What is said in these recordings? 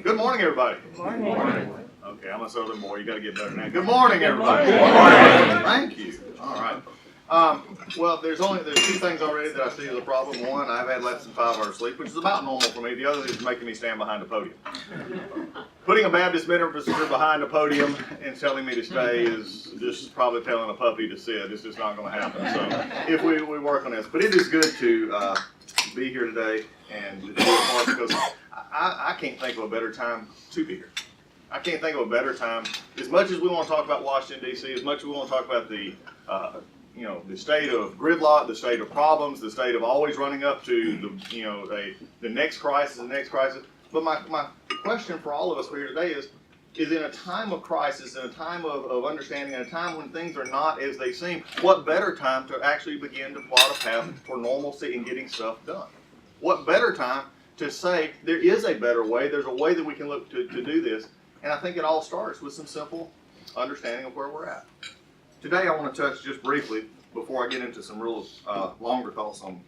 Good morning, everybody. Good morning. Okay, I'm a Southern boy. You got to get better than that. Good morning, everybody. Good morning. Thank you. All right. Well, there's two things already that I see as a problem. One, I've had less than 5 hours sleep, which is about normal for me. The other is making me stand behind the podium. Putting a Baptist minister behind the podium and telling me to stay is just probably telling a puppy to sit. It's just not going to happen. So if we work on this, but it is good to be here today and to do a part because I can't think of a better time to be here. I can't think of a better time. As much as we want to talk about Washington, D.C., as much as we want to talk about the state of gridlock, the state of problems, the state of always running up to the next crisis, But my question for all of us here today is in a time of crisis, in a time of understanding, in a time when things are not as they seem, what better time to actually begin to plot a path for normalcy and getting stuff done? What better time to say there is a better way, there's a way that we can look to do this, and I think it all starts with some simple understanding of where we're at. Today I want to touch just briefly, before I get into some real longer thoughts on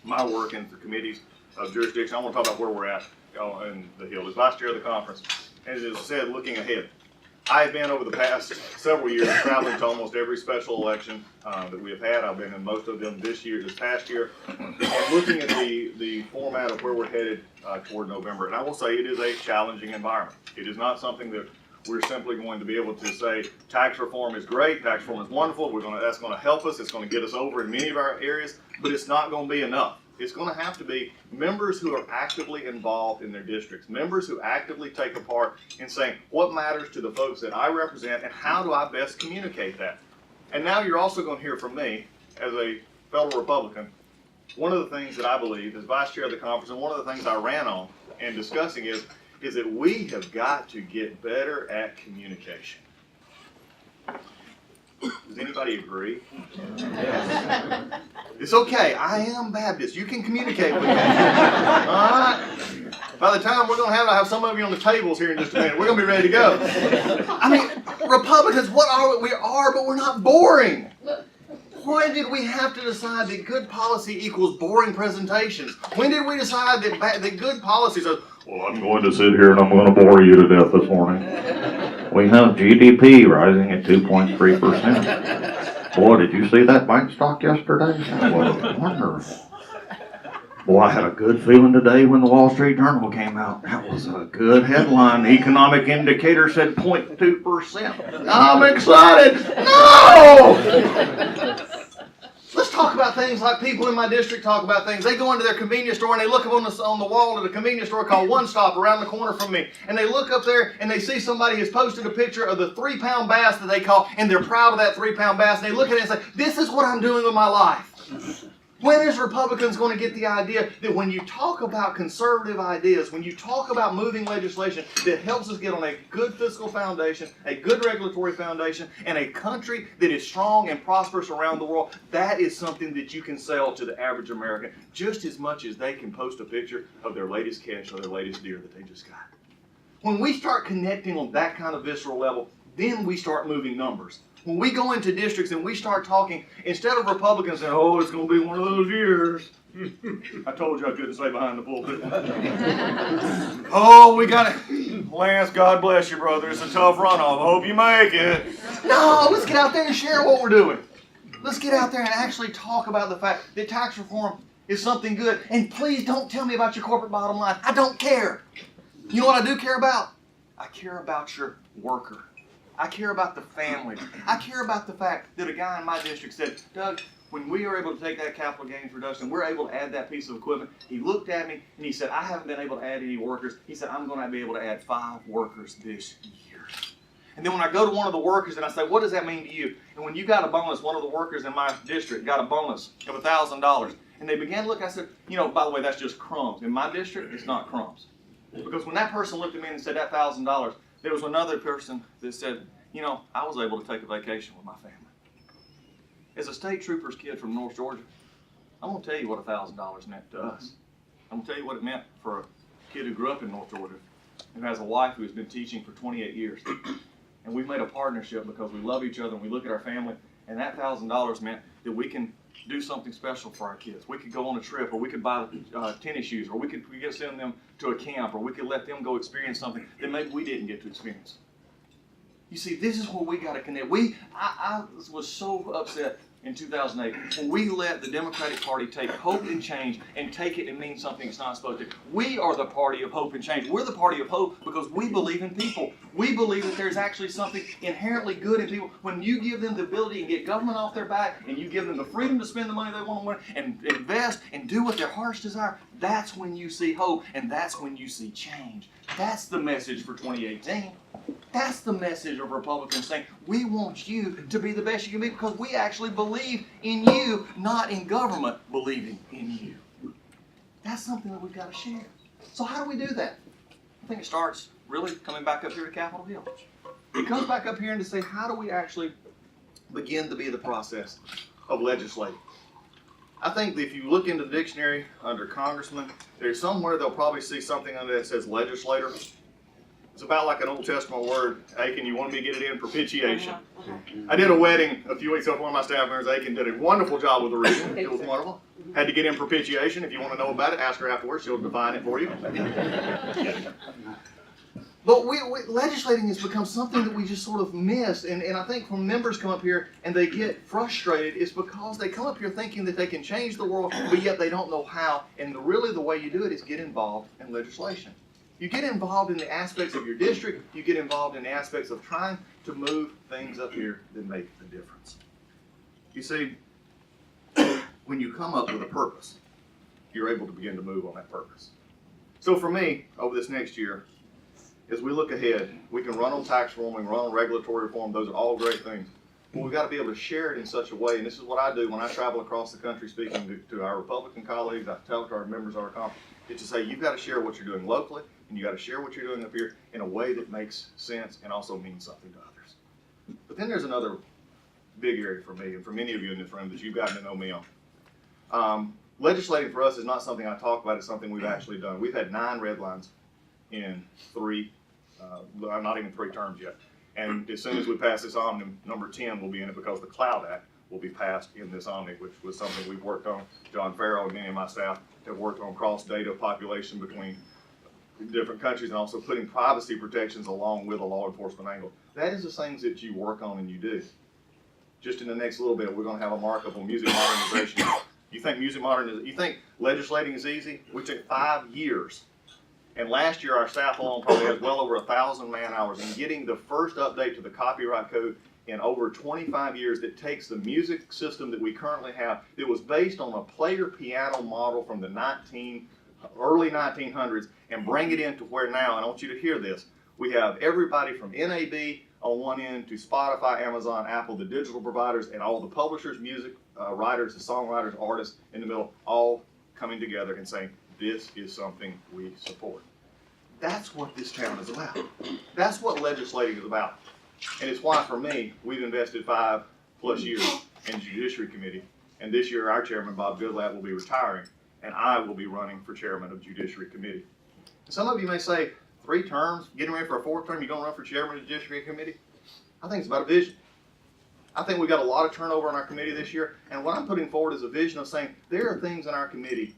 my work in the committees of jurisdiction, I want to talk about where we're at in the Hill. As Vice Chair of the conference, and as I said, looking ahead, I have been over the past several years traveling to almost every special election that we have had. I've been in most of them this past year, and looking at the format of where we're headed toward November. And I will say it is a challenging environment. It is not something that we're simply going to be able to say tax reform is great, tax reform is wonderful, that's going to help us, it's going to get us over in many of our areas, but it's not going to be enough. It's going to have to be members who are actively involved in their districts, members who actively take a part in saying what matters to the folks that I represent and how do I best communicate that. And now you're also going to hear from me as a fellow Republican. One of the things that I believe as Vice Chair of the conference, and one of the things I ran on and discussing is that we have got to get better at communication. Does anybody agree? Yes. It's okay. I am Baptist. You can communicate with me. All right? By the time I have some of you on the tables here in just a minute. We're going to be ready to go. I mean, Republicans, what are we? We are, but we're not boring. When did we have to decide that good policy equals boring presentations? When did we decide that good policies are, well, I'm going to sit here and I'm going to bore you to death this morning. We have GDP rising at 2.3%. Boy, did you see that bank stock yesterday? That was wonderful. Boy, I had a good feeling today when the Wall Street Journal came out. That was a good headline. The economic indicator said 0.2%. I'm excited. No! Let's talk about things like people in my district talk about things. They go into their convenience store and they look up on the wall of the convenience store called One Stop around the corner from me. And they look up there and they see somebody has posted a picture of the 3-pound bass that they caught, and they're proud of that 3-pound bass. And they look at it and say, this is what I'm doing with my life. When is Republicans going to get the idea that when you talk about conservative ideas, when you talk about moving legislation that helps us get on a good fiscal foundation, a good regulatory foundation, and a country that is strong and prosperous around the world, that is something that you can sell to the average American just as much as they can post a picture of their latest catch or their latest deer that they just got. When we start connecting on that kind of visceral level, then we start moving numbers. When we go into districts and we start talking, instead of Republicans saying, oh, it's going to be one of those years. I told you I couldn't say behind the pulpit. Oh, we got it. Lance, God bless you, brother. It's a tough runoff. I hope you make it. No, let's get out there and share what we're doing. Let's get out there and actually talk about the fact that tax reform is something good. And please don't tell me about your corporate bottom line. I don't care. You know what I do care about? I care about your worker. I care about the family. I care about the fact that a guy in my district said, Doug, when we are able to take that capital gains reduction, we're able to add that piece of equipment. He looked at me and he said, I haven't been able to add any workers. He said, I'm going to be able to add 5 workers this year. And then when I go to one of the workers and I say, what does that mean to you? And when you got a bonus, one of the workers in my district got a bonus of $1,000. And they began to look, I said, by the way, that's just crumbs. In my district, it's not crumbs. Because when that person looked at me and said that $1,000, there was another person that said, I was able to take a vacation with my family. As a state trooper's kid from North Georgia, I'm going to tell you what $1,000 meant to us. I'm going to tell you what it meant for a kid who grew up in North Georgia and has a wife who has been teaching for 28 years. And we've made a partnership because we love each other and we look at our family, and that $1,000 meant that we can do something special for our kids. We could go on a trip, or we could buy tennis shoes, or we could send them to a camp, or we could let them go experience something that maybe we didn't get to experience. You see, this is where we got to connect. I was so upset in 2008 when we let the Democratic Party take hope and change and take it and mean something it's not supposed to. We are the party of hope and change. We're the party of hope because we believe in people. We believe that there's actually something inherently good in people. When you give them the ability to get government off their back and you give them the freedom to spend the money they want to win and invest and do what their hearts desire, that's when you see hope and that's when you see change. That's the message for 2018. That's the message of Republicans saying, we want you to be the best you can be because we actually believe in you, not in government believing in you. That's something that we've got to share. So how do we do that? I think it starts really coming back up here to Capitol Hill. It comes back up here and to say, how do we actually begin to be the process of legislating? I think that if you look into the dictionary under congressman, there's somewhere they'll probably see something under that says legislator. It's about like an Old Testament word. Aiken, you wanted me to get it in? Propitiation. I did a wedding a few weeks ago for one of my staff members. Aiken did a wonderful job with the reading. It was wonderful. Had to get in propitiation. If you want to know about it, ask her afterwards. She'll define it for you. But legislating has become something that we just sort of miss. And I think when members come up here and they get frustrated, it's because they come up here thinking that they can change the world, but yet they don't know how. And really the way you do it is get involved in legislation. You get involved in the aspects of your district. You get involved in the aspects of trying to move things up here that make a difference. You see, when you come up with a purpose, you're able to begin to move on that purpose. So for me, over this next year, as we look ahead, we can run on tax reform, we can run on regulatory reform. Those are all great things. But we've got to be able to share it in such a way, and this is what I do when I travel across the country speaking to our Republican colleagues, I tell to our members of our conference, is to say you've got to share what you're doing locally, and you got to share what you're doing up here in a way that makes sense and also means something to others. But then there's another big area for me, and for many of you in this room that you've gotten to know me on. Legislating for us is not something I talk about, it's something we've actually done. We've had 9 red lines in not even 3 terms yet. And as soon as we pass this omni, number 10 will be in it because the Cloud Act will be passed in this omni, which was something we've worked on. John Farrell and many of my staff have worked on cross-data population between different countries and also putting privacy protections along with a law enforcement angle. That is the things that you work on and you do. Just in the next little bit, we're going to have a markup on music modernization. You think legislating is easy? We took 5 years. And last year, our staff alone probably has well over 1,000 man hours in getting the first update to the copyright code in over 25 years that takes the music system that we currently have that was based on a player piano model from the early 1900s and bring it into where now, and I want you to hear this, we have everybody from NAB on one end to Spotify, Amazon, Apple, the digital providers, and all the publishers, music writers, the songwriters, artists in the middle, all coming together and saying, this is something we support. That's what this town is about. That's what legislating is about. And it's why, for me, we've invested 5+ years in Judiciary Committee. And this year, our chairman, Bob Goodlatte, will be retiring, and I will be running for chairman of Judiciary Committee. Some of you may say, 3 terms, getting ready for a 4th term, you're going to run for chairman of the Judiciary Committee? I think it's about a vision. I think we've got a lot of turnover in our committee this year, and what I'm putting forward is a vision of saying there are things in our committee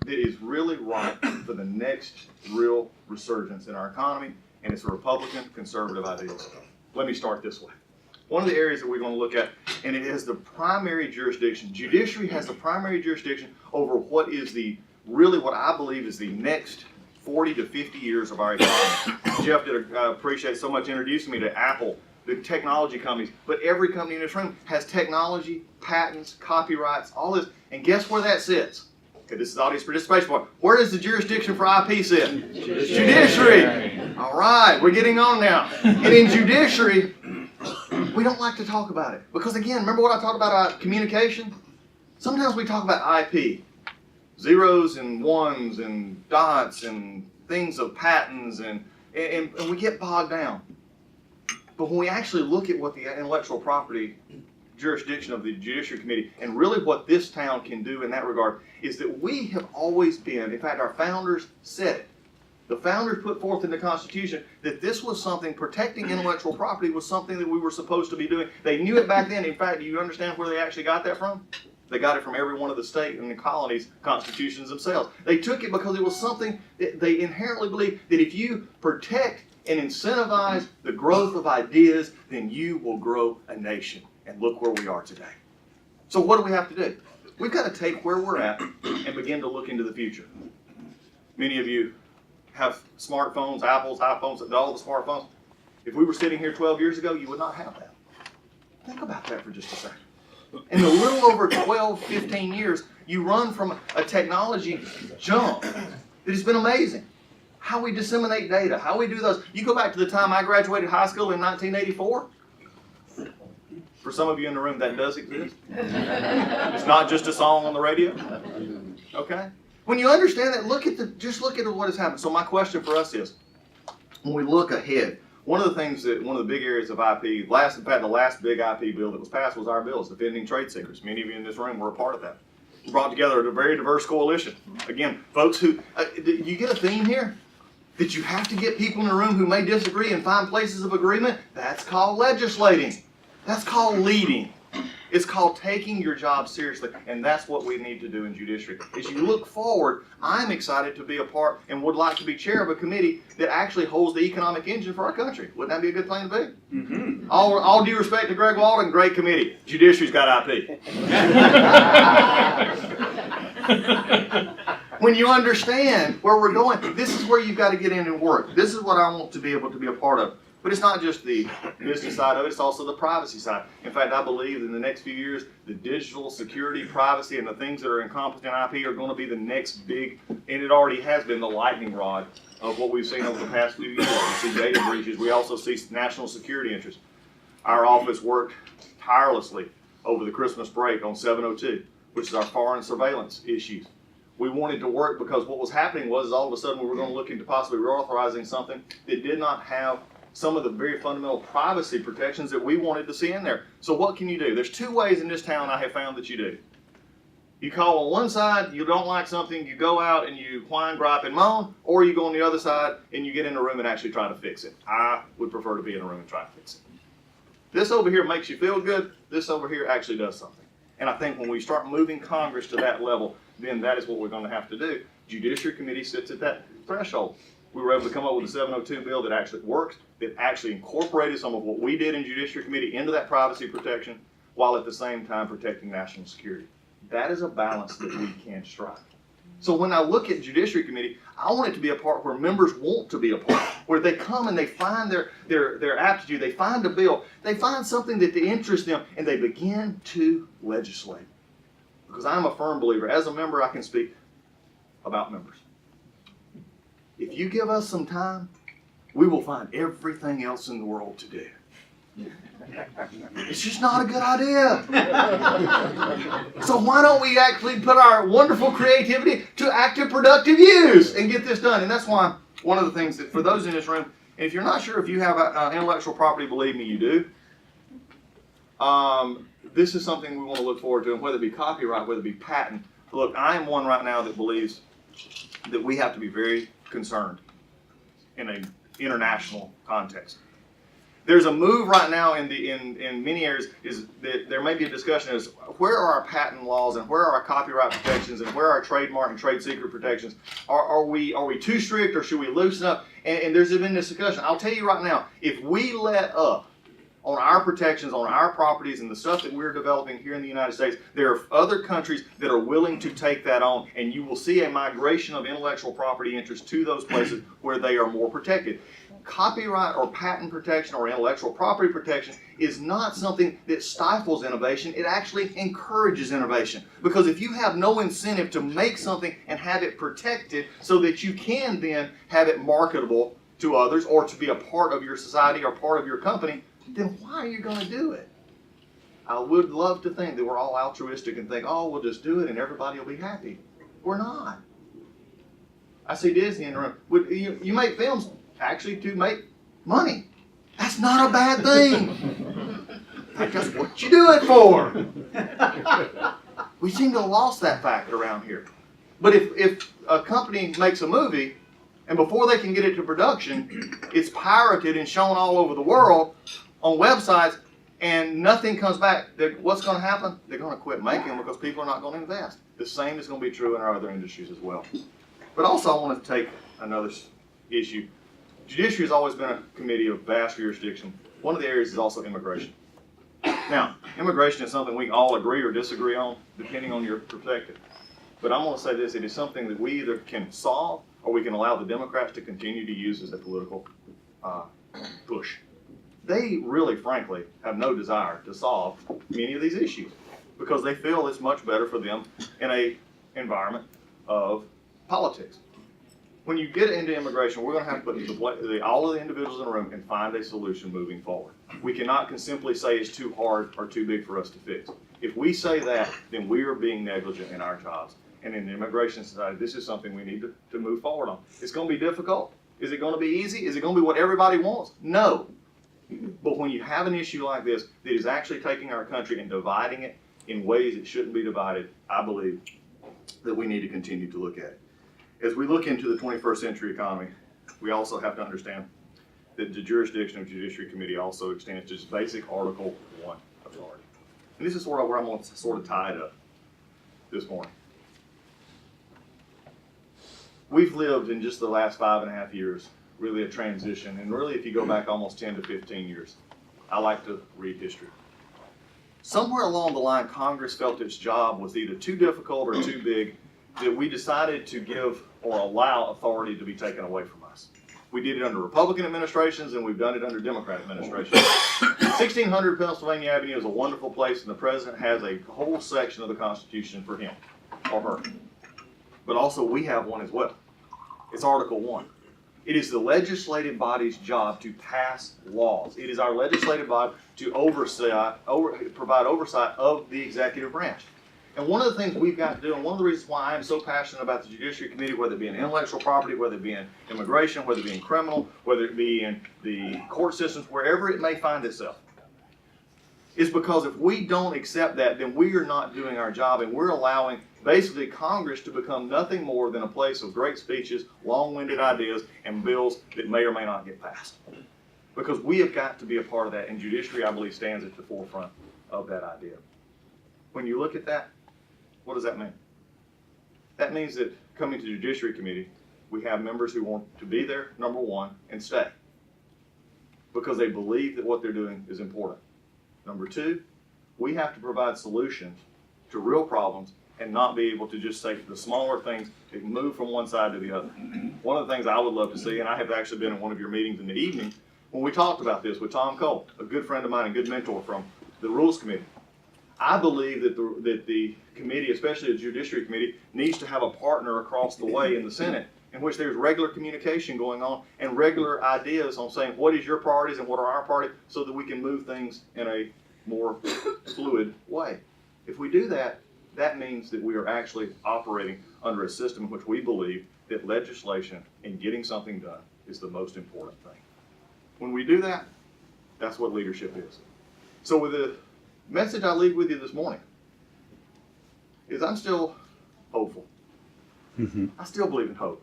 that is really right for the next real resurgence in our economy, and it's a Republican conservative ideas. Let me start this way. One of the areas that we're going to look at, and it is the primary jurisdiction. Judiciary has the primary jurisdiction over what is really what I believe is the next 40 to 50 years of our economy. Jeff appreciate so much introducing me to Apple, the technology companies, but every company in this room has technology, patents, copyrights, all this, and guess where that sits? Okay, this is audience participation part. Where does the jurisdiction for IP sit? Judiciary. All right, we're getting on now. And in judiciary, we don't like to talk about it. Because again, remember what I talked about communication? Sometimes we talk about IP. Zeros and ones and dots and things of patents and we get bogged down. But when we actually look at what the intellectual property jurisdiction of the Judiciary Committee and really what this town can do in that regard is that we have always been, in fact our founders said it, the founders put forth in the Constitution that this was something, protecting intellectual property was something that we were supposed to be doing. They knew it back then. In fact, do you understand where they actually got that from? They got it from every one of the state and the colonies' constitutions themselves. They took it because it was something that they inherently believed that if you protect and incentivize the growth of ideas, then you will grow a nation. And look where we are today. So what do we have to do? We've got to take where we're at and begin to look into the future. Many of you have smartphones, Apples, iPhones, all the smartphones. If we were sitting here 12 years ago, you would not have that. Think about that for just a second. In a little over 12, 15 years, you run from a technology jump that has been amazing. How we disseminate data, how we do those. You go back to the time I graduated high school in 1984. For some of you in the room, that does exist. It's not just a song on the radio. Okay? When you understand that, just look at what has happened. So my question for us is, when we look ahead, one of the big areas of IP, the last big IP bill that was passed was our bills, defending trade secrets. Many of you in this room were a part of that. We brought together a very diverse coalition. Again, folks who, you get a theme here? That you have to get people in a room who may disagree and find places of agreement? That's called legislating. That's called leading. It's called taking your job seriously, and that's what we need to do in judiciary. As you look forward, I'm excited to be a part and would like to be chair of a committee that actually holds the economic engine for our country. Wouldn't that be a good thing to be? Mm-hmm. All due respect to Greg Walden, great committee. Judiciary's got IP. When you understand where we're going, this is where you've got to get in and work. This is what I want to be able to be a part of. But it's not just the business side of it, it's also the privacy side. In fact, I believe in the next few years, the digital security, privacy, and the things that are encompassed in IP are going to be the next big, and it already has been, the lightning rod of what we've seen over the past few years. We see data breaches. We also see national security interests. Our office worked tirelessly over the Christmas break on 702, which is our foreign surveillance issues. We wanted to work because what was happening was all of a sudden we were going to look into possibly reauthorizing something that did not have some of the very fundamental privacy protections that we wanted to see in there. So what can you do? There's two ways in this town I have found that you do. You call on one side, you don't like something, you go out and you whine, gripe, and moan, or you go on the other side and you get in a room and actually try to fix it. I would prefer to be in a room and try to fix it. This over here makes you feel good. This over here actually does something. And I think when we start moving Congress to that level, then that is what we're going to have to do. Judiciary Committee sits at that threshold. We were able to come up with a 702 bill that actually works, that actually incorporated some of what we did in Judiciary Committee into that privacy protection, while at the same time protecting national security. That is a balance that we can strike. So when I look at Judiciary Committee, I want it to be a part where members want to be a part, where they come and they find their aptitude, they find a bill, they find something that interests them, and they begin to legislate. Because I'm a firm believer, as a member I can speak about members. If you give us some time, we will find everything else in the world to do. It's just not a good idea. So why don't we actually put our wonderful creativity to active, productive use and get this done? And that's why one of the things that for those in this room, and if you're not sure if you have intellectual property, believe me, you do. This is something we want to look forward to, and whether it be copyright, whether it be patent. Look, I am one right now that believes that we have to be very concerned in an international context. There's a move right now in many areas is that there may be a discussion as where are our patent laws and where are our copyright protections and where are our trademark and trade secret protections? Are we too strict or should we loosen up? And there's been this discussion. I'll tell you right now, if we let up on our protections, on our properties and the stuff that we're developing here in the United States, there are other countries that are willing to take that on, and you will see a migration of intellectual property interests to those places where they are more protected. Copyright or patent protection or intellectual property protection is not something that stifles innovation. It actually encourages innovation. Because if you have no incentive to make something and have it protected so that you can then have it marketable to others or to be a part of your society or part of your company, then why are you going to do it? I would love to think that we're all altruistic and think, oh, we'll just do it and everybody will be happy. We're not. I see Disney in the room. You make films actually to make money. That's not a bad thing. That's what you do it for. We seem to have lost that fact around here. But if a company makes a movie and before they can get it to production, it's pirated and shown all over the world on websites, and nothing comes back, what's going to happen? They're going to quit making them because people are not going to invest. The same is going to be true in our other industries as well. But also I want to take another issue. Judiciary has always been a committee of vast jurisdiction. One of the areas is also immigration. Now, immigration is something we can all agree or disagree on, depending on your perspective. But I'm going to say this, it is something that we either can solve or we can allow the Democrats to continue to use as a political push. They really, frankly, have no desire to solve many of these issues because they feel it's much better for them in an environment of politics. When you get into immigration, we're going to have to put all of the individuals in the room and find a solution moving forward. We cannot simply say it's too hard or too big for us to fix. If we say that, then we are being negligent in our jobs. And in the Immigration Society, this is something we need to move forward on. It's going to be difficult. Is it going to be easy? Is it going to be what everybody wants? No. But when you have an issue like this that is actually taking our country and dividing it in ways it shouldn't be divided, I believe that we need to continue to look at it. As we look into the 21st century economy, we also have to understand that the jurisdiction of Judiciary Committee also extends to just basic Article 1 authority. And this is where I'm going to sort of tie it up this morning. We've lived in just the last 5.5 years, really a transition, and really if you go back almost 10 to 15 years, I like to read history. Somewhere along the line, Congress felt its job was either too difficult or too big that we decided to give or allow authority to be taken away from us. We did it under Republican administrations and we've done it under Democrat administrations. 1600 Pennsylvania Avenue is a wonderful place and the president has a whole section of the Constitution for him or her. But also we have one as well. It's Article 1. It is the legislative body's job to pass laws. It is our legislative body to provide oversight of the executive branch. And one of the things we've got to do, and one of the reasons why I'm so passionate about the Judiciary Committee, whether it be in intellectual property, whether it be in immigration, whether it be in criminal, whether it be in the court systems, wherever it may find itself, is because if we don't accept that, then we are not doing our job and we're allowing basically Congress to become nothing more than a place of great speeches, long-winded ideas, and bills that may or may not get passed. Because we have got to be a part of that, and judiciary, I believe, stands at the forefront of that idea. When you look at that, what does that mean? That means that coming to the Judiciary Committee, we have members who want to be there, number one, and stay. Because they believe that what they're doing is important. Number two, we have to provide solutions to real problems and not be able to just say the smaller things that move from one side to the other. One of the things I would love to see, and I have actually been in one of your meetings in the evening, when we talked about this with Tom Cole, a good friend of mine and good mentor from the Rules Committee. I believe that the committee, especially the Judiciary Committee, needs to have a partner across the way in the Senate in which there's regular communication going on and regular ideas on saying what is your priorities and what are our priorities so that we can move things in a more fluid way. If we do that, that means that we are actually operating under a system in which we believe that legislation and getting something done is the most important thing. When we do that, that's what leadership is. So with the message I leave with you this morning is I'm still hopeful. I still believe in hope.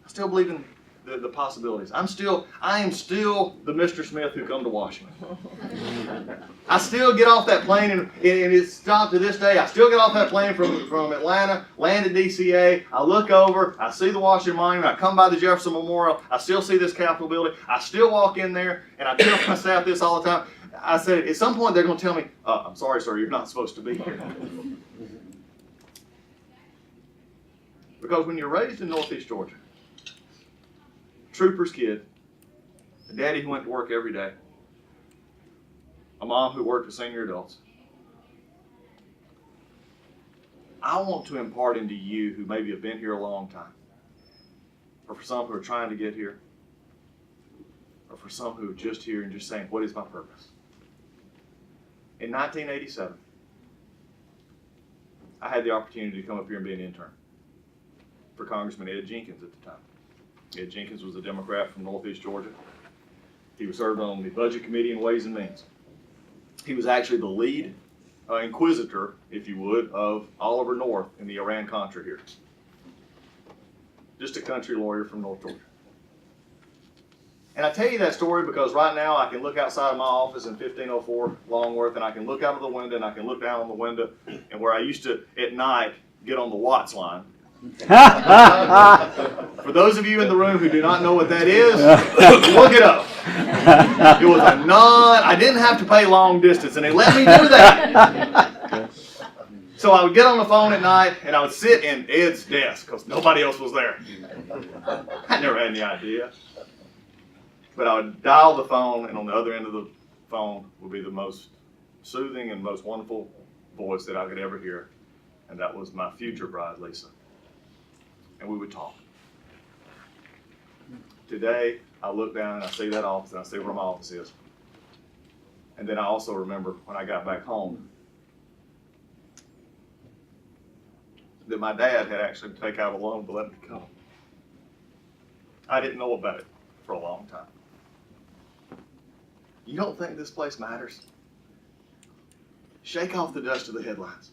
I still believe in the possibilities. I am still the Mr. Smith who come to Washington. I still get off that plane and it's stopped to this day. I still get off that plane from Atlanta, land at DCA. I look over, I see the Washington Monument, I come by the Jefferson Memorial, I still see this Capitol building. I still walk in there and I tell my staff this all the time. I said, at some point they're going to tell me, I'm sorry, sir, you're not supposed to be here. Because when you're raised in Northeast Georgia, trooper's kid, a daddy who went to work every day, a mom who worked with senior adults, I want to impart into you who maybe have been here a long time, or for some who are trying to get here, or for some who are just here and just saying, what is my purpose? In 1987, I had the opportunity to come up here and be an intern for Congressman Ed Jenkins at the time. Ed Jenkins was a Democrat from Northeast Georgia. He was served on the Budget Committee and Ways and Means. He was actually the lead inquisitor, if you would, of Oliver North in the Iran-Contra hearings. Just a country lawyer from North Georgia. And I tell you that story because right now I can look outside of my office in 1504 Longworth, and I can look out of the window, and I can look down on the window, and where I used to at night get on the Watts line. For those of you in the room who do not know what that is, look it up. It was a I didn't have to pay long distance, and they let me do that. So I would get on the phone at night, and I would sit in Ed's desk because nobody else was there. I never had any idea. But I would dial the phone, and on the other end of the phone would be the most soothing and most wonderful voice that I could ever hear, and that was my future bride, Lisa. And we would talk. Today, I look down and I see that office, and I see where my office is. And then I also remember when I got back home that my dad had actually taken out a loan to let me come. I didn't know about it for a long time. You don't think this place matters? Shake off the dust of the headlines.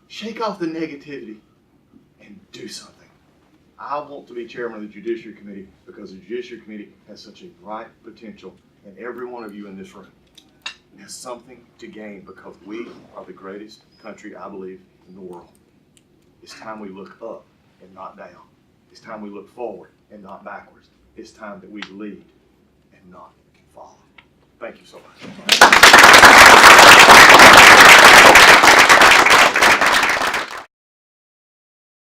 Shake off the negativity and do something. I want to be chairman of the Judiciary Committee because the Judiciary Committee has such a bright potential, and every one of you in this room has something to gain because we are the greatest country, I believe, in the world. It's time we look up and not down. It's time we look forward and not backwards. It's time that we lead and not follow. Thank you so much.